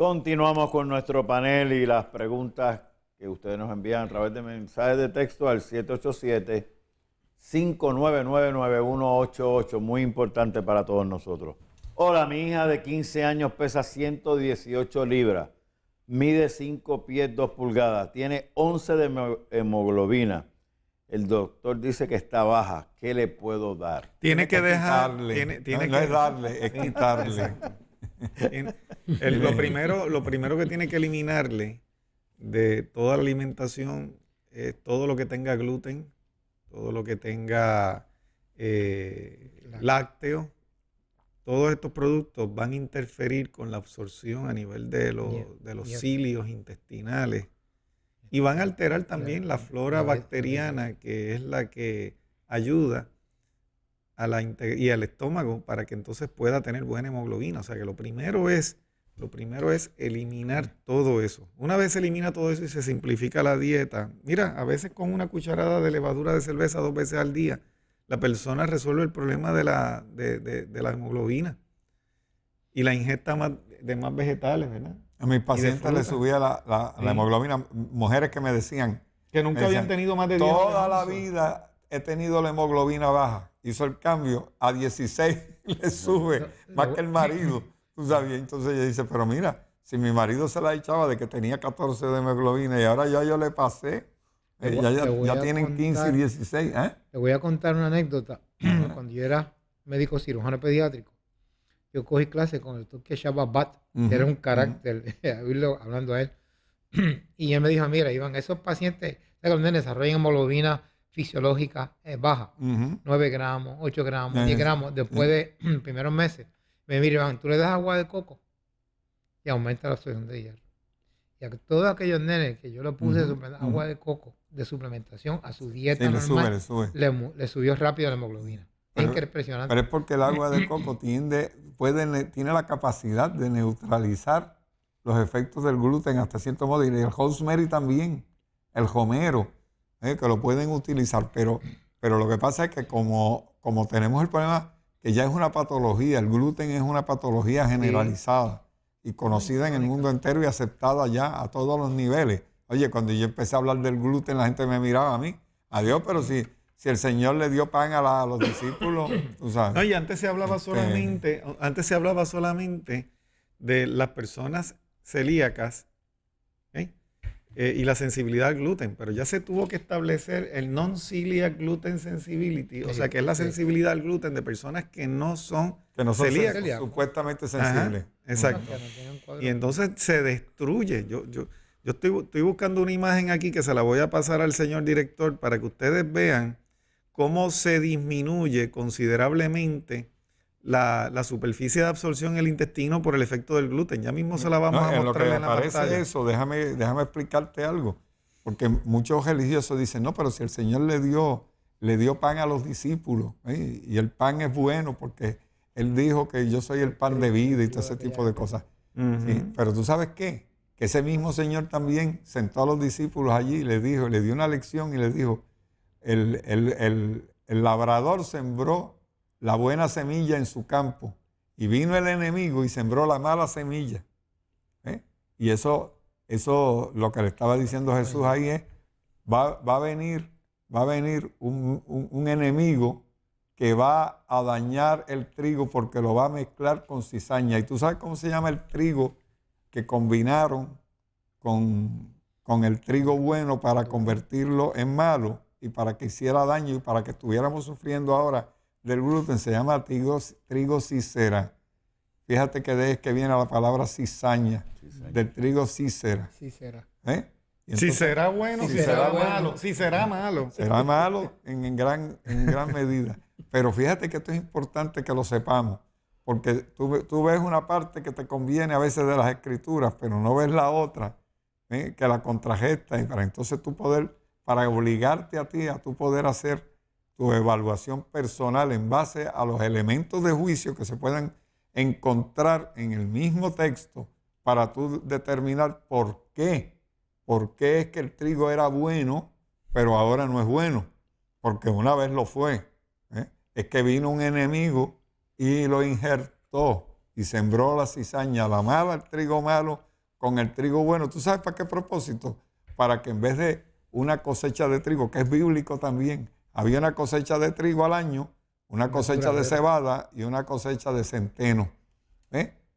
Continuamos con nuestro panel y las preguntas que ustedes nos envían a través de mensajes de texto al 787-599-9188, muy importante para todos nosotros. Hola, mi hija de 15 años pesa 118 libras, mide 5 pies 2 pulgadas, tiene 11 de hemoglobina. El doctor dice que está baja. ¿Qué le puedo dar? Tiene que dejar... No es darle, es quitarle. Lo primero que tiene que eliminarle de toda la alimentación es todo lo que tenga gluten, todo lo que tenga lácteo. Todos estos productos van a interferir con la absorción a nivel de los cilios intestinales y van a alterar también la flora bacteriana, que es la que ayuda y al estómago para que entonces pueda tener buena hemoglobina. O sea que lo primero es eliminar todo eso. Una vez se elimina todo eso y se simplifica la dieta, mira, a veces con una cucharada de levadura de cerveza 2 veces al día, la persona resuelve el problema de la hemoglobina y la ingesta de más vegetales, ¿verdad? A mis pacientes les subía la hemoglobina, mujeres que me decían que nunca habían tenido más de 10. Toda la vida he tenido la hemoglobina baja. Hizo el cambio, a 16 le sube, más que el marido, tú sabes. Entonces ella dice, pero mira, si mi marido se la echaba de que tenía 14 de hemoglobina y ahora ya yo le pasé, ya tienen 15 y 16. Te voy a contar una anécdota. Cuando yo era médico cirujano pediátrico, yo cogí clase con el doctor Keshava Bhatt, que era un carácter, hablando a él. Y él me dijo, mira, Iván, esos pacientes desarrollan hemoglobina fisiológica baja, 9 gramos, 8 gramos, 10 gramos, después de primeros meses. Me mira, Iván, tú le das agua de coco y aumenta la absorción de hierro. Y a todos aquellos nenes que yo le puse agua de coco de suplementación a su dieta normal, le subió rápido la hemoglobina. Es impresionante. Pero es porque el agua de coco tiene la capacidad de neutralizar los efectos del gluten hasta cierto modo. Y el rosemary también, el romero, que lo pueden utilizar. Pero lo que pasa es que como tenemos el problema que ya es una patología, el gluten es una patología generalizada y conocida en el mundo entero y aceptada ya a todos los niveles. Oye, cuando yo empecé a hablar del gluten, la gente me miraba a mí. Adiós, pero si el Señor le dio pan a los discípulos, tú sabes. No, y antes se hablaba solamente de las personas celíacas y la sensibilidad al gluten, pero ya se tuvo que establecer el non-celiac gluten sensibility, o sea que es la sensibilidad al gluten de personas que no son celíacas. Supuestamente sensibles. Exacto. Y entonces se destruye. Yo estoy buscando una imagen aquí que se la voy a pasar al señor director para que ustedes vean cómo se disminuye considerablemente la superficie de absorción en el intestino por el efecto del gluten. Ya mismo se la vamos a mostrar en la pantalla. En lo que parece eso, déjame explicarte algo. Porque muchos religiosos dicen, no, pero si el Señor le dio pan a los discípulos, y el pan es bueno porque Él dijo que yo soy el pan de vida y todo ese tipo de cosas. ¿Sí? Pero tú sabes qué, que ese mismo Señor también sentó a los discípulos allí y le dio una lección y le dijo, el labrador sembró la buena semilla en su campo y vino el enemigo y sembró la mala semilla. Y eso lo que le estaba diciendo Jesús ahí es, va a venir un enemigo que va a dañar el trigo porque lo va a mezclar con cizaña. ¿Y tú sabes cómo se llama el trigo que combinaron con el trigo bueno para convertirlo en malo y para que hiciera daño y para que estuviéramos sufriendo ahora del gluten? Se llama trigo cícera. Fíjate que de es que viene la palabra cizaña, del trigo cícera. Si será bueno, si será malo, si será malo. Será malo en gran medida. Pero fíjate que esto es importante que lo sepamos, porque tú ves una parte que te conviene a veces de las escrituras, pero no ves la otra, que la contragesta, y para entonces para obligarte a ti a tú poder hacer tu evaluación personal en base a los elementos de juicio que se puedan encontrar en el mismo texto para tú determinar por qué es que el trigo era bueno, pero ahora no es bueno, porque una vez lo fue. Es que vino un enemigo y lo injertó y sembró la cizaña, la mala, el trigo malo, con el trigo bueno. ¿Tú sabes para qué propósito? Para que en vez de una cosecha de trigo, que es bíblico también, había una cosecha de trigo al año, una cosecha de cebada y una cosecha de centeno.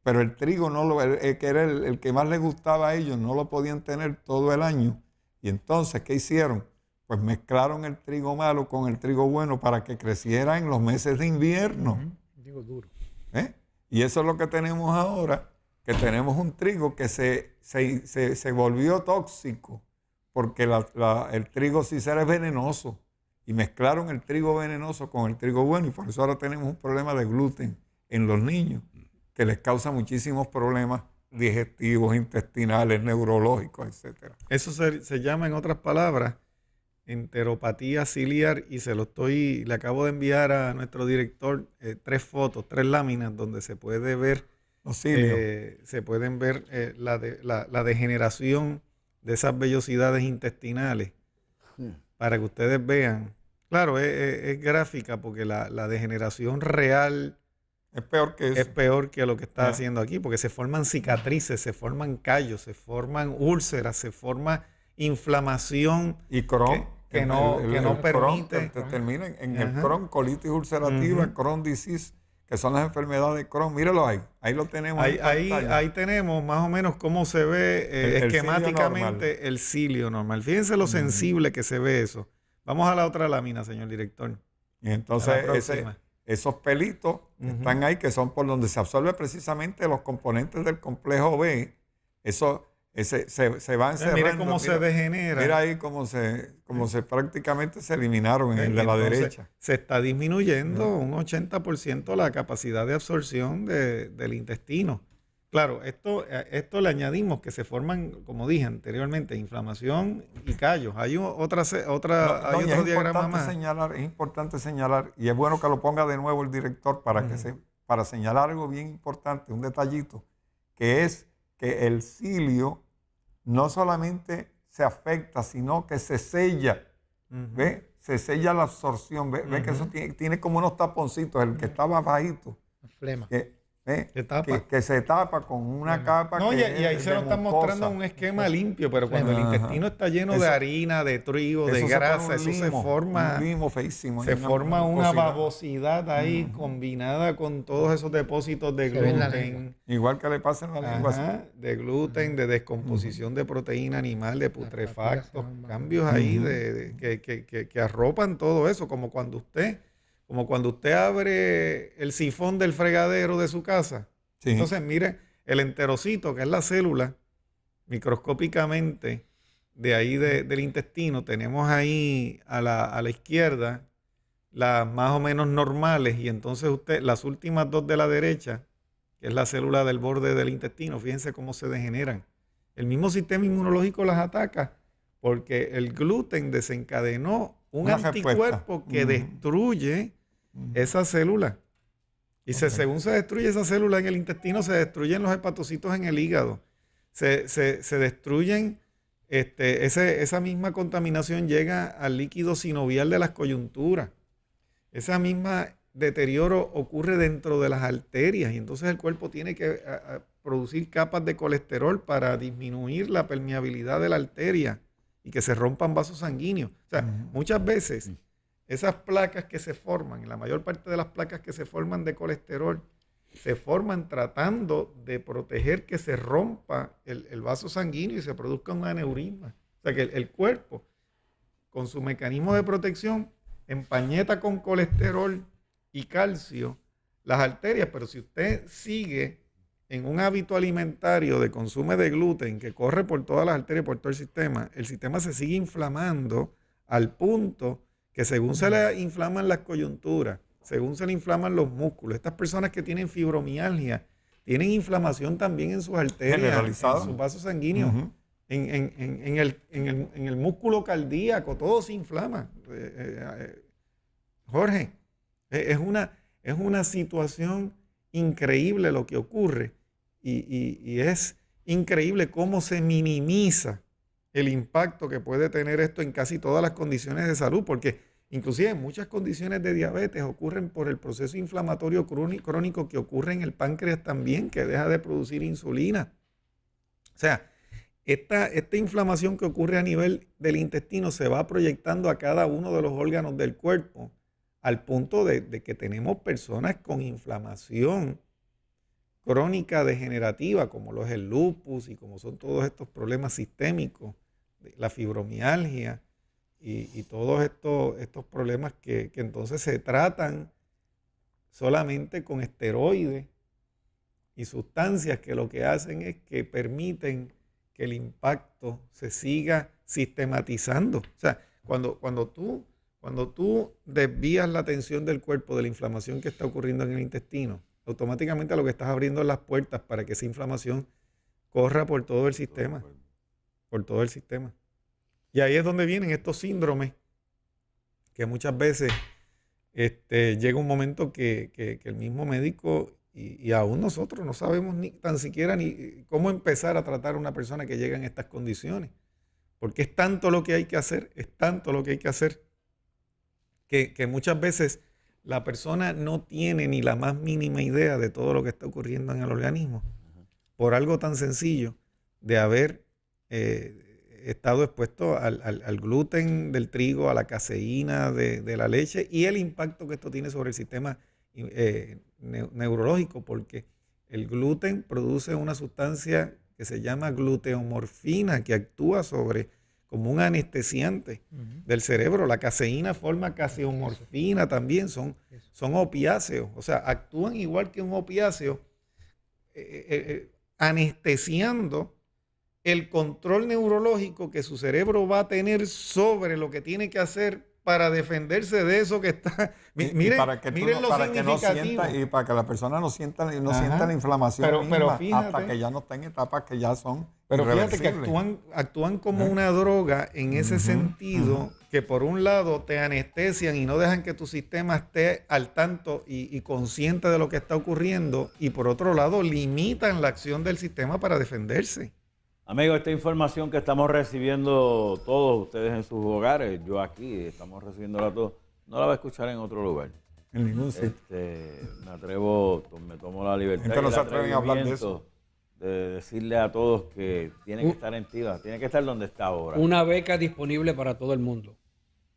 Pero el trigo, que era el que más les gustaba a ellos, no lo podían tener todo el año. Y entonces, ¿qué hicieron? Pues mezclaron el trigo malo con el trigo bueno para que creciera en los meses de invierno. Digo duro. Y eso es lo que tenemos ahora, que tenemos un trigo que se volvió tóxico, porque el trigo Cícera es venenoso. Y mezclaron el trigo venenoso con el trigo bueno, y por eso ahora tenemos un problema de gluten en los niños, que les causa muchísimos problemas digestivos, intestinales, neurológicos, etc. Eso se llama, en otras palabras, enteropatía ciliar, y le acabo de enviar a nuestro director 3 fotos, 3 láminas donde se puede ver, se pueden ver la degeneración de esas vellosidades intestinales, para que ustedes vean. Claro, es gráfica porque la degeneración real es peor que eso. Es peor que lo que está haciendo aquí, porque se forman cicatrices, se forman callos, se forman úlceras, se forma inflamación y Crohn, que no permite. Crohn, termina en el Crohn, colitis ulcerativa, Crohn disease, que son las enfermedades de Crohn. Míralo ahí lo tenemos. Ahí tenemos más o menos cómo se ve esquemáticamente el cilio normal. Fíjense lo sensible que se ve eso. Vamos a la otra lámina, señor director. Y entonces esos pelitos están ahí, que son por donde se absorben precisamente los componentes del complejo B. Eso se va encerrando. Mira cómo se degenera. Mira ahí cómo se prácticamente se eliminaron en el de la derecha. Se está disminuyendo un 80% la capacidad de absorción del intestino. Claro, esto le añadimos que se forman, como dije anteriormente, inflamación y callos. Hay otro diagrama más. Es importante señalar, y es bueno que lo ponga de nuevo el director para señalar algo bien importante, un detallito, que es que el cilio no solamente se afecta, sino que se sella. ¿Ve? Se sella la absorción. ¿Ve que eso tiene como unos taponcitos, el que estaba bajito? Flema. Que se tapa con una capa. No, y ahí se lo están mostrando un esquema limpio, pero cuando el intestino está lleno de harina, de trigo, de grasa, eso se forma. Un limo feísimo. Se forma una babosidad ahí combinada con todos esos depósitos de gluten. Igual que le pasa en la lengua. De gluten, de descomposición de proteína animal, de putrefactos, cambios ahí que arropan todo eso, como cuando usted abre el sifón del fregadero de su casa. Sí. Entonces, mire, el enterocito, que es la célula, microscópicamente, de ahí del intestino, tenemos ahí a la izquierda las más o menos normales, y entonces las últimas 2 de la derecha, que es la célula del borde del intestino, fíjense cómo se degeneran. El mismo sistema inmunológico las ataca, porque el gluten desencadenó un anticuerpo que destruye esa célula. Y según se destruye esa célula en el intestino, se destruyen los hepatocitos en el hígado. Se destruyen, esa misma contaminación llega al líquido sinovial de las coyunturas. Esa misma deterioro ocurre dentro de las arterias, y entonces el cuerpo tiene que producir capas de colesterol para disminuir la permeabilidad de la arteria y que se rompan vasos sanguíneos. O sea, muchas veces esas placas que se forman, la mayor parte de las placas que se forman de colesterol, se forman tratando de proteger que se rompa el vaso sanguíneo y se produzca un aneurisma. O sea, que el cuerpo, con su mecanismo de protección, empañeta con colesterol y calcio las arterias, pero si usted sigue en un hábito alimentario de consumo de gluten que corre por todas las arterias, por todo el sistema se sigue inflamando al punto que, según se le inflaman las coyunturas, según se le inflaman los músculos, estas personas que tienen fibromialgia tienen inflamación también en sus arterias, en sus vasos sanguíneos, en el músculo cardíaco, todo se inflama. Jorge, es una situación increíble lo que ocurre, y es increíble cómo se minimiza el impacto que puede tener esto en casi todas las condiciones de salud, porque inclusive muchas condiciones de diabetes ocurren por el proceso inflamatorio crónico que ocurre en el páncreas también, que deja de producir insulina. O sea, esta inflamación que ocurre a nivel del intestino se va proyectando a cada uno de los órganos del cuerpo, al punto de que tenemos personas con inflamación crónica degenerativa, como lo es el lupus y como son todos estos problemas sistémicos, la fibromialgia y todos estos problemas que entonces se tratan solamente con esteroides y sustancias que lo que hacen es que permiten que el impacto se siga sistematizando. O sea, cuando tú desvías la atención del cuerpo de la inflamación que está ocurriendo en el intestino, automáticamente lo que estás abriendo es las puertas para que esa inflamación corra por todo el sistema. Por todo el sistema. Y ahí es donde vienen estos síndromes que muchas veces llega un momento que el mismo médico y aún nosotros no sabemos ni tan siquiera ni cómo empezar a tratar a una persona que llega en estas condiciones. Porque es tanto lo que hay que hacer, que muchas veces la persona no tiene ni la más mínima idea de todo lo que está ocurriendo en el organismo por algo tan sencillo de haber estado expuesto al gluten del trigo, a la caseína de la leche y el impacto que esto tiene sobre el sistema neurológico, porque el gluten produce una sustancia que se llama gluteomorfina que actúa como un anestesiante del cerebro. La caseína forma caseomorfina también, son opiáceos, o sea, actúan igual que un opiáceo, anestesiando el control neurológico que su cerebro va a tener sobre lo que tiene que hacer para defenderse de eso que está. Miren y para que la persona no sienta la inflamación misma, fíjate, hasta que ya no está en etapas que ya son pero fíjate que actúan como una droga en ese sentido, que por un lado te anestesian y no dejan que tu sistema esté al tanto y consciente de lo que está ocurriendo, y por otro lado limitan la acción del sistema para defenderse. Amigos, esta información que estamos recibiendo todos ustedes en sus hogares, yo aquí estamos recibiéndola todos, no la va a escuchar en otro lugar. En ningún sitio. Me tomo la libertad Gente no se atreven a hablar de eso. De decirle a todos que tienen que estar en TIVA, tienen que estar donde está ahora. Una beca disponible para todo el mundo.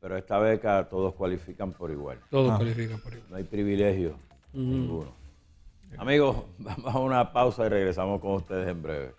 Pero esta beca todos cualifican por igual. Todos cualifican por igual. No hay privilegio ninguno. Amigos, vamos a una pausa y regresamos con ustedes en breve.